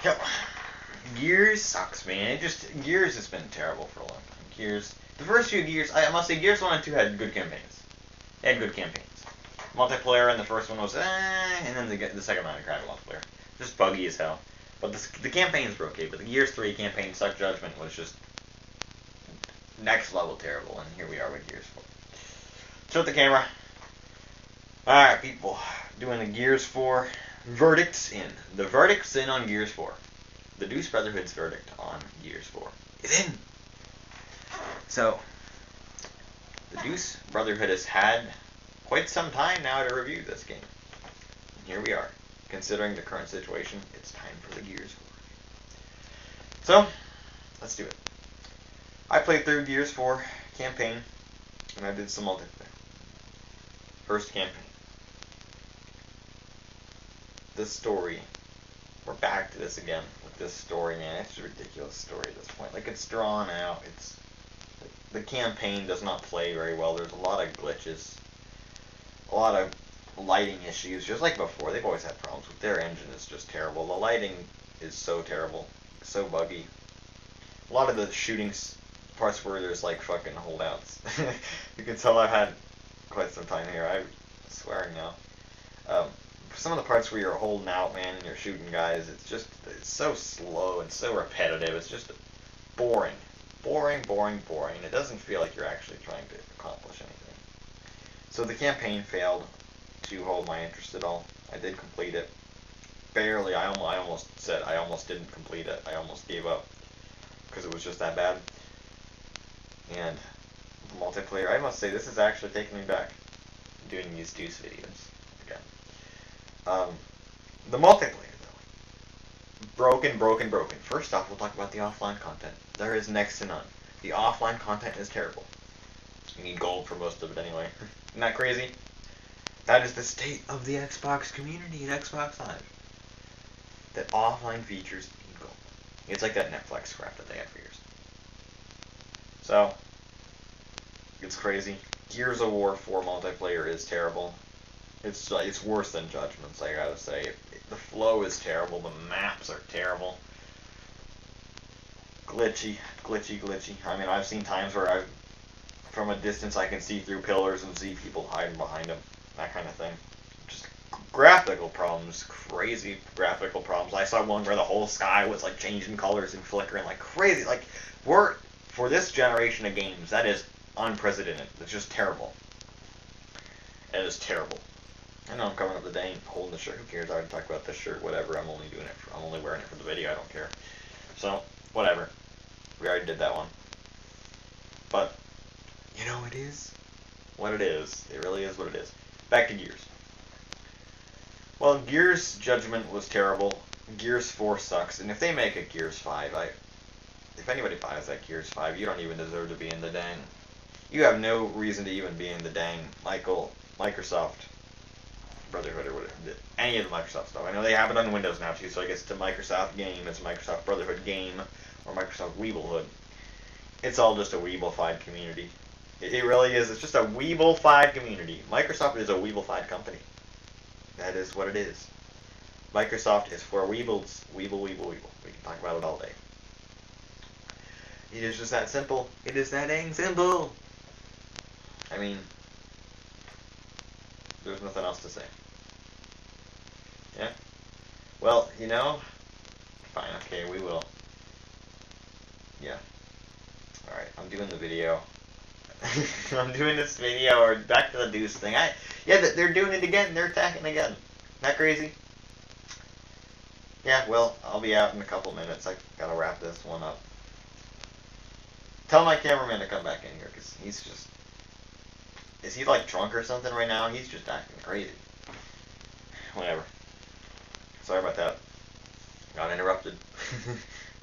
Yep. Gears sucks, man. Gears has been terrible for a long time. The first few Gears, I must say, Gears 1 and 2 had good campaigns. They had good campaigns. Multiplayer in the first one was and then the second one had crap multiplayer. Just buggy as hell. But the campaigns were okay, but the Gears 3 campaign, Suck Judgment, was just next level terrible, and here we are with Gears 4. Tilt the camera. Alright, people. Doing the Gears 4 verdicts in. The verdict's in on Gears 4. The Deuce Brotherhood's verdict on Gears 4 is in. So, the Deuce Brotherhood has had quite some time now to review this game. And here we are. Considering the current situation, it's time for the Gears 4. So, let's do it. I played through Gears 4 campaign, and I did some multiplayer. First campaign. This story. We're back to this again with this story, man. It's a ridiculous story at this point. Like, it's drawn out. The campaign does not play very well. There's a lot of glitches. A lot of lighting issues. Just like before, they've always had problems with their engine. It's just terrible. The lighting is so terrible. So buggy. A lot of the shooting parts where there's like fucking holdouts. You can tell I've had quite some time here. I'm swearing now. Some of the parts where you're holding out, man, and you're shooting guys, it's so slow and so repetitive. It's just boring. Boring. It doesn't feel like you're actually trying to accomplish anything. So the campaign failed to hold my interest at all. I did complete it. Barely. I almost didn't complete it. I almost gave up. Because it was just that bad. And the multiplayer, I must say, this is actually taking me back. Doing these Deuce videos again. The multiplayer, though. Broken. First off, we'll talk about the offline content. There is next to none. The offline content is terrible. You need gold for most of it anyway. Isn't that crazy? That is the state of the Xbox community and Xbox Live. That offline features need gold. It's like that Netflix crap that they had for years. So, it's crazy. Gears of War 4 multiplayer is terrible. It's worse than Judgment's, I gotta say. The flow is terrible. The maps are terrible. Glitchy. I mean, I've seen times where from a distance I can see through pillars and see people hiding behind them. That kind of thing. Just graphical problems. Crazy graphical problems. I saw one where the whole sky was like changing colors and flickering like crazy. Like, for this generation of games, that is unprecedented. It's just terrible. It is terrible. I know I'm coming up the day and holding the shirt. Who cares? I already talked about this shirt. Whatever. I'm only wearing it for the video. I don't care. So, whatever. We already did that one. But, you know, it is what it is. It really is what it is. Back to Gears. Well, Gears Judgment was terrible. Gears 4 sucks. And if they make a Gears 5, if anybody buys that Gears 5, you don't even deserve to be in the dang. You have no reason to even be in the dang Microsoft Brotherhood or whatever. Any of the Microsoft stuff. I know they have it on Windows now too, so I guess it's a Microsoft game, it's a Microsoft Brotherhood game, or Microsoft Weeblehood. It's all just a Weeble-fied community. It really is. It's just a Weeble-fied community. Microsoft is a Weeble-fied company. That is what it is. Microsoft is for Weebles. Weeble. We can talk about it all day. It is just that simple. It is that dang simple. I mean, there's nothing else to say. Yeah? Well, you know, fine, okay, we will. Yeah. Alright, I'm doing the video. I'm doing this video, or back to the Deuce thing. Yeah, they're doing it again. They're attacking again. Isn't that crazy? Yeah, well, I'll be out in a couple minutes. I gotta wrap this one up. Tell my cameraman to come back in here, because he's just... Is he, like, drunk or something right now? He's just acting crazy. Whatever. Sorry about that. Got interrupted.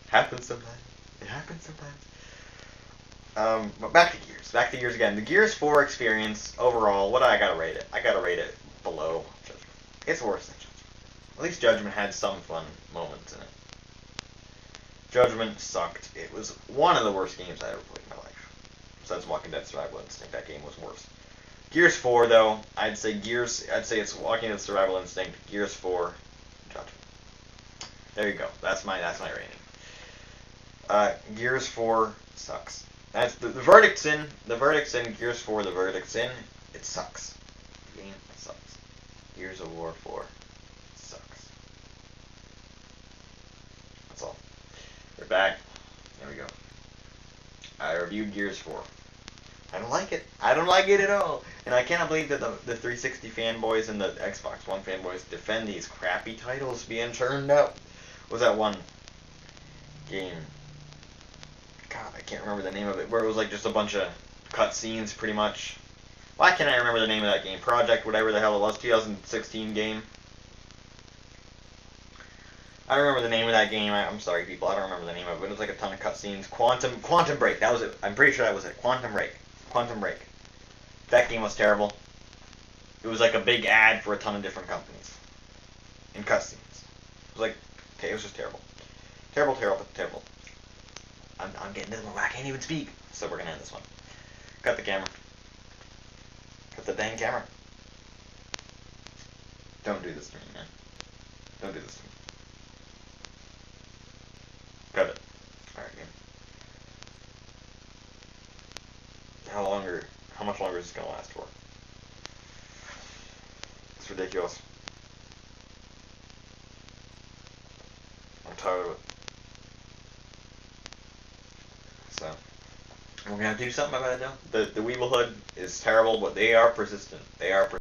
Happens sometimes. It happens sometimes. But back to Gears. Back to Gears again. The Gears 4 experience, overall, what do I gotta rate it? I gotta rate it below Judgment. It's worse than Judgment. At least Judgment had some fun moments in it. Judgment sucked. It was one of the worst games I ever played in my life. Besides Walking Dead Survival Instinct, that game was worse. Gears 4, though, I'd say it's Walking Dead Survival Instinct, Gears 4, Judgment. There you go. That's my rating. Gears 4 sucks. That's the verdict's in. The verdict's in. Gears 4. The verdict's in. It sucks. The game sucks. Gears of War 4 sucks. That's all. We're back. There we go. I reviewed Gears 4. I don't like it. I don't like it at all. And I cannot believe that the 360 fanboys and the Xbox One fanboys defend these crappy titles being turned out. What was that one game? God, I can't remember the name of it. Where it was like just a bunch of cutscenes, pretty much. Why can't I remember the name of that game? Project, whatever the hell it was, 2016 game. I don't remember the name of that game. I'm sorry, people. I don't remember the name of it. But it was like a ton of cutscenes. Quantum Break. That was it. I'm pretty sure that was it. Quantum Break. That game was terrible. It was like a big ad for a ton of different companies. In cutscenes. It was like, okay, it was just terrible. Terrible. I'm getting to the point where I can't even speak. So we're gonna end this one. Cut the camera. Cut the dang camera. Don't do this to me, man. Don't do this to me. Cut it. Alright, game. How much longer is this gonna last for? It's ridiculous. I'm tired of it. So, we're gonna have to do something about it now. The Weeble Hood is terrible, but they are persistent.